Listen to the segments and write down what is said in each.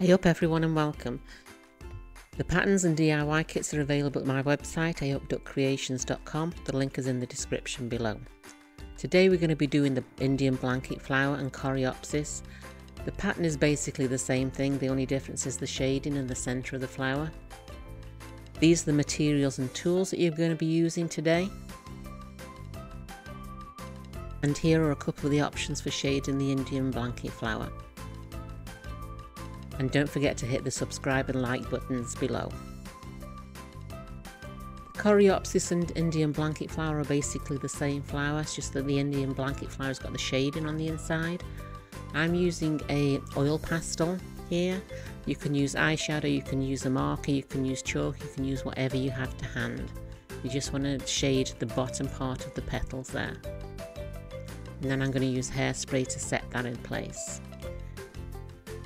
Hey up everyone and welcome. The patterns and DIY kits are available at my website ayupduckcreations.com. The link is in the description below. Today we're going to be doing the Indian blanket flower and coreopsis. The pattern is basically the same thing, the only difference is the shading and the centre of the flower. These are the materials and tools that you're going to be using today. And here are a couple of the options for shading the Indian blanket flower. And don't forget to hit the subscribe and like buttons below. The coreopsis and Indian blanket flower are basically the same flower, it's just that the Indian blanket flower's got the shading on the inside. I'm using a oil pastel here. You can use eyeshadow, you can use a marker, you can use chalk, you can use whatever you have to hand. You just want to shade the bottom part of the petals there. And then I'm going to use hairspray to set that in place.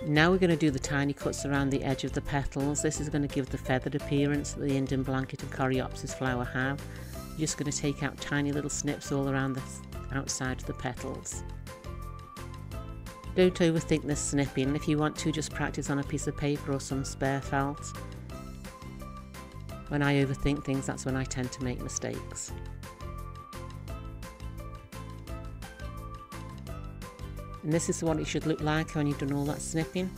Now we're going to do the tiny cuts around the edge of the petals. This is going to give the feathered appearance that the Indian blanket and coreopsis flower have. You're just going to take out tiny little snips all around the outside of the petals. Don't overthink this snipping. If you want to, just practice on a piece of paper or some spare felt. When I overthink things, that's when I tend to make mistakes. And this is what it should look like when you've done all that snipping.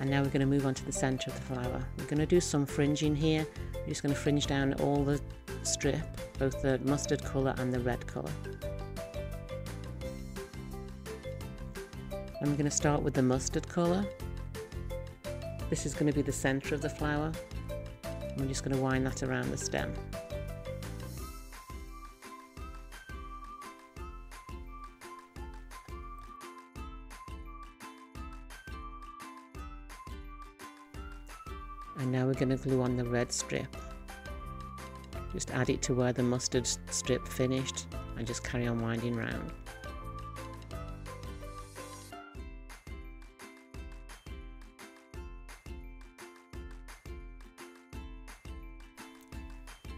And now we're going to move on to the centre of the flower. We're going to do some fringing here. We're just going to fringe down all the strip, both the mustard colour and the red colour. And we're going to start with the mustard colour. This is going to be the centre of the flower. And we're just going to wind that around the stem. And now we're going to glue on the red strip. Just add it to where the mustard strip finished and just carry on winding round.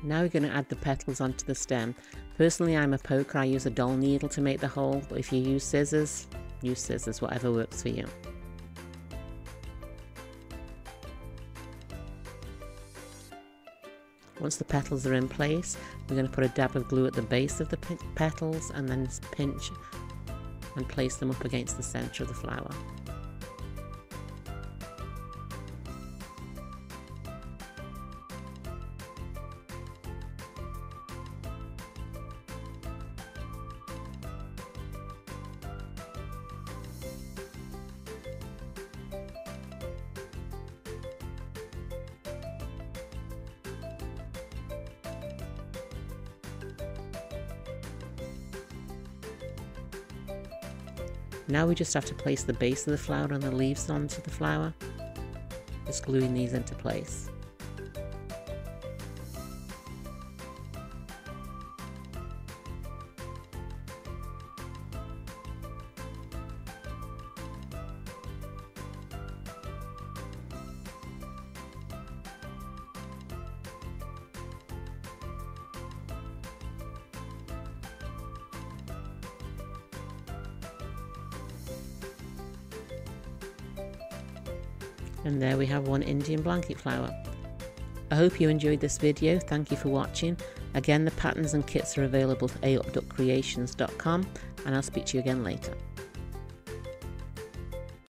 Now we're going to add the petals onto the stem. Personally, I'm a poker, I use a dull needle to make the hole, but if you use scissors, whatever works for you. Once the petals are in place, we're going to put a dab of glue at the base of the petals and then pinch and place them up against the centre of the flower. Now we just have to place the base of the flower and the leaves onto the flower, just gluing these into place. And there we have one Indian blanket flower. I hope you enjoyed this video. Thank you for watching. Again, the patterns and kits are available at ayupduckcreations.com, and I'll speak to you again later.